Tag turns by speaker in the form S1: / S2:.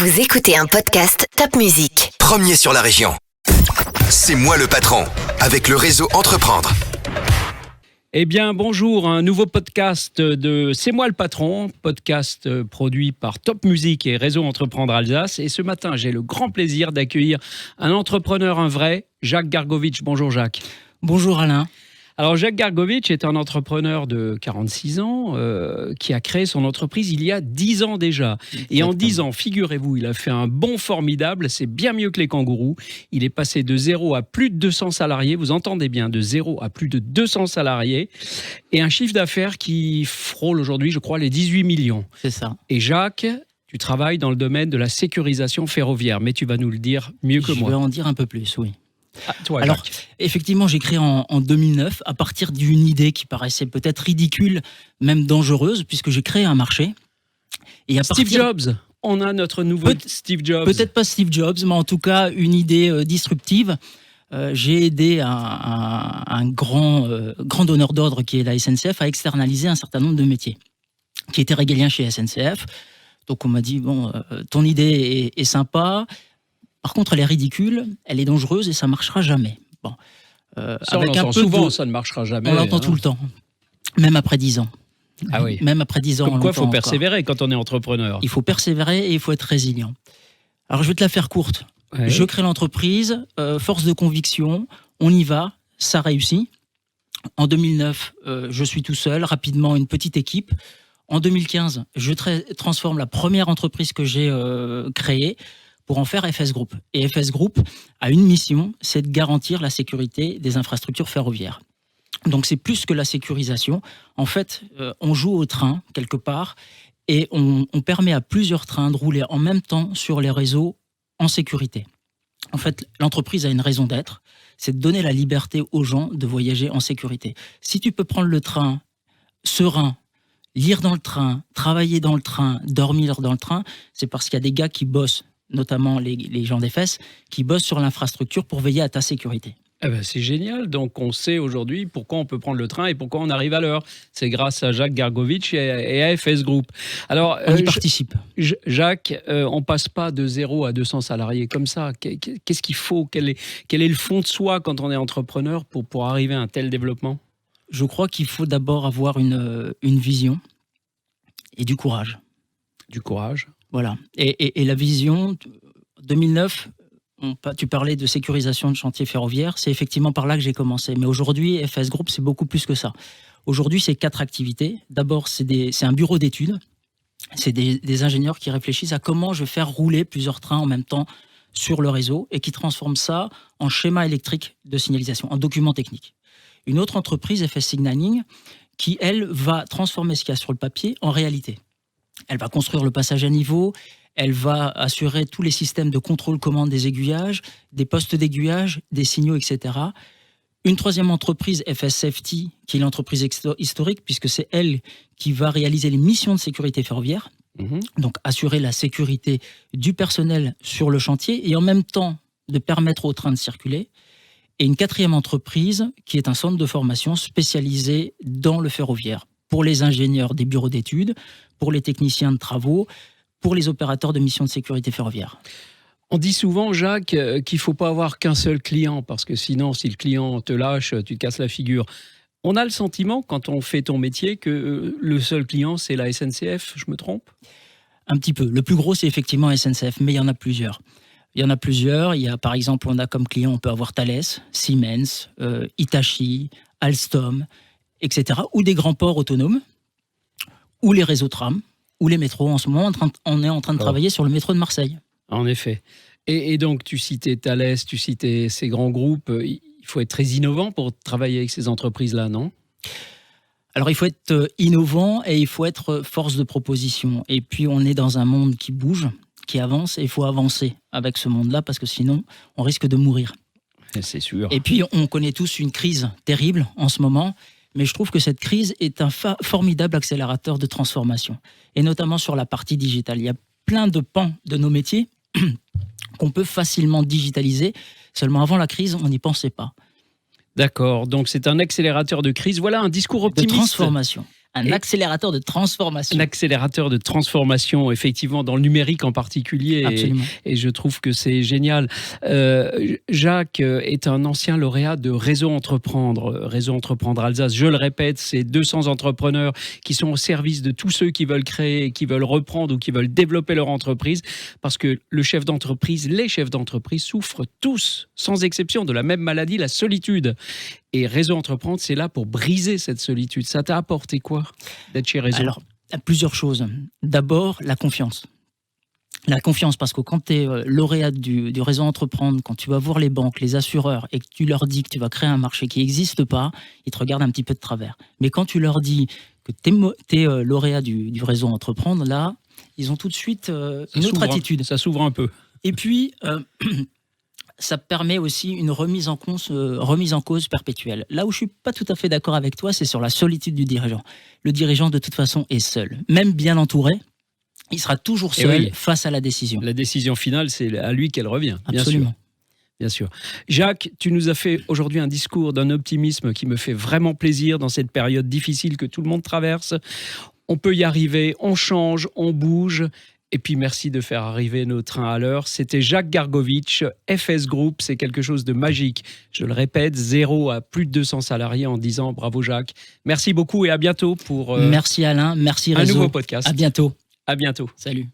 S1: Vous écoutez un podcast Top Music.
S2: Premier sur la région. C'est moi le patron, avec le réseau Entreprendre.
S3: Eh bien, bonjour, un nouveau podcast de C'est moi le patron, podcast produit par Top Music et Réseau Entreprendre Alsace. Et ce matin, j'ai le grand plaisir d'accueillir un entrepreneur, un vrai, Jacques Gargovitch. Bonjour Jacques.
S4: Bonjour Alain.
S3: Alors Jacques Gargovitch est un entrepreneur de 46 ans qui a créé son entreprise il y a 10 ans déjà. Exactement. Et en 10 ans, figurez-vous, il a fait un bond formidable, c'est bien mieux que les kangourous. Il est passé de 0 à plus de 200 salariés, vous entendez bien, de 0 à plus de 200 salariés, et un chiffre d'affaires qui frôle aujourd'hui, je crois, les 18 millions.
S4: C'est ça.
S3: Et Jacques, tu travailles dans le domaine de la sécurisation ferroviaire, mais tu vas nous le dire mieux que moi.
S4: Je vais en dire un peu plus, oui.
S3: Ah, toi,
S4: alors,
S3: Jacques.
S4: effectivement, j'ai créé en 2009 à partir d'une idée qui paraissait peut-être ridicule, même dangereuse, puisque j'ai créé un marché. Et à
S3: Steve Jobs, on a notre nouveau Steve Jobs.
S4: Peut-être pas Steve Jobs, mais en tout cas une idée disruptive. J'ai aidé un grand donneur d'ordre qui est la SNCF à externaliser un certain nombre de métiers qui étaient régaliens chez SNCF. Donc on m'a dit, bon, ton idée est sympa. Par contre, elle est ridicule, elle est dangereuse et ça ne marchera jamais. Bon,
S3: ça, on l'entend souvent, ça ne marchera jamais.
S4: On l'entend tout le temps, même après 10 ans.
S3: Ah oui.
S4: Même après 10 ans.
S3: Comme quoi, il faut persévérer quand on est entrepreneur.
S4: Il faut persévérer et il faut être résilient. Alors, je vais te la faire courte.
S3: Ouais.
S4: Je crée l'entreprise, force de conviction, on y va, ça réussit. En 2009, je suis tout seul, rapidement une petite équipe. En 2015, je transforme la première entreprise que j'ai créée pour en faire FS Group. Et FS Group a une mission, c'est de garantir la sécurité des infrastructures ferroviaires. Donc c'est plus que la sécurisation. En fait, on joue au train, quelque part, et on permet à plusieurs trains de rouler en même temps sur les réseaux en sécurité. En fait, l'entreprise a une raison d'être, c'est de donner la liberté aux gens de voyager en sécurité. Si tu peux prendre le train serein, lire dans le train, travailler dans le train, dormir dans le train, c'est parce qu'il y a des gars qui bossent, notamment les gens des fesses, qui bossent sur l'infrastructure pour veiller à ta sécurité.
S3: Eh ben, c'est génial, donc on sait aujourd'hui pourquoi on peut prendre le train et pourquoi on arrive à l'heure. C'est grâce à Jacques Gargovitch et à FS Group. Alors,
S4: on y participe.
S3: Jacques, on passe pas de 0 à 200 salariés comme ça. Qu'est-ce qu'il faut ? Quel est le fond de soi quand on est entrepreneur pour arriver à un tel développement ?
S4: Je crois qu'il faut d'abord avoir une vision et du courage.
S3: Du courage.
S4: Voilà. Et la vision, 2009, tu parlais de sécurisation de chantier ferroviaire, c'est effectivement par là que j'ai commencé. Mais aujourd'hui, FS Group, c'est beaucoup plus que ça. Aujourd'hui, c'est 4 activités. D'abord, c'est un bureau d'études. C'est des ingénieurs qui réfléchissent à comment je vais faire rouler plusieurs trains en même temps sur le réseau et qui transforment ça en schéma électrique de signalisation, en document technique. Une autre entreprise, FS Signaling, qui, elle, va transformer ce qu'il y a sur le papier en réalité. Elle va construire le passage à niveau, elle va assurer tous les systèmes de contrôle-commande des aiguillages, des postes d'aiguillage, des signaux, etc. Une troisième entreprise, FS Safety, qui est l'entreprise historique, puisque c'est elle qui va réaliser les missions de sécurité ferroviaire, donc assurer la sécurité du personnel sur le chantier et en même temps de permettre aux trains de circuler. Et une quatrième entreprise, qui est un centre de formation spécialisé dans le ferroviaire, pour les ingénieurs des bureaux d'études, pour les techniciens de travaux, pour les opérateurs de missions de sécurité ferroviaire.
S3: On dit souvent, Jacques, qu'il ne faut pas avoir qu'un seul client, parce que sinon, si le client te lâche, tu te casses la figure. On a le sentiment, quand on fait ton métier, que le seul client, c'est la SNCF, je me trompe ?
S4: Un petit peu. Le plus gros, c'est effectivement SNCF, mais il y en a plusieurs. Il y a, par exemple, on a comme client, on peut avoir Thales, Siemens, Hitachi, Alstom, etc. Ou des grands ports autonomes, ou les réseaux tram, ou les métros. En ce moment, on est en train de travailler sur le métro de Marseille.
S3: En effet. Et donc, tu citais Thales, tu citais ces grands groupes. Il faut être très innovant pour travailler avec ces entreprises-là, non ?
S4: Alors, il faut être innovant et il faut être force de proposition. Et puis, on est dans un monde qui bouge, qui avance, et il faut avancer avec ce monde-là parce que sinon, on risque de mourir.
S3: C'est sûr.
S4: Et puis, on connaît tous une crise terrible en ce moment. Mais je trouve que cette crise est un formidable accélérateur de transformation, et notamment sur la partie digitale. Il y a plein de pans de nos métiers qu'on peut facilement digitaliser, seulement avant la crise, on n'y pensait pas.
S3: D'accord, donc c'est un accélérateur de crise. Voilà un discours optimiste.
S4: De transformation. Un accélérateur de transformation.
S3: Un accélérateur de transformation, effectivement, dans le numérique en particulier.
S4: Absolument.
S3: Et je trouve que c'est génial. Jacques est un ancien lauréat de Réseau Entreprendre. Réseau Entreprendre Alsace, je le répète, c'est 200 entrepreneurs qui sont au service de tous ceux qui veulent créer, qui veulent reprendre ou qui veulent développer leur entreprise. Parce que les chefs d'entreprise souffrent tous, sans exception, de la même maladie, la solitude. Et Réseau Entreprendre, c'est là pour briser cette solitude. Ça t'a apporté quoi d'être chez Réseau?
S4: Alors, plusieurs choses. D'abord, la confiance. La confiance, parce que quand tu es lauréat du Réseau Entreprendre, quand tu vas voir les banques, les assureurs, et que tu leur dis que tu vas créer un marché qui n'existe pas, ils te regardent un petit peu de travers. Mais quand tu leur dis que tu es lauréat du Réseau Entreprendre, là, ils ont tout de suite une autre attitude.
S3: Ça s'ouvre un peu.
S4: Et puis... ça permet aussi une remise en cause perpétuelle. Là où je ne suis pas tout à fait d'accord avec toi, c'est sur la solitude du dirigeant. Le dirigeant, de toute façon, est seul. Même bien entouré, il sera toujours seul face à la décision. La
S3: décision finale, c'est à lui qu'elle revient.
S4: Absolument.
S3: Bien sûr. Jacques, tu nous as fait aujourd'hui un discours d'un optimisme qui me fait vraiment plaisir dans cette période difficile que tout le monde traverse. On peut y arriver, on change, on bouge. Et puis, merci de faire arriver nos trains à l'heure. C'était Jacques Gargovitch, FS Group. C'est quelque chose de magique. Je le répète, 0 à plus de 200 salariés en 10 ans. Bravo, Jacques. Merci beaucoup et à bientôt pour
S4: merci Alain, merci Réseau.
S3: Un nouveau podcast.
S4: À bientôt.
S3: À bientôt.
S4: Salut.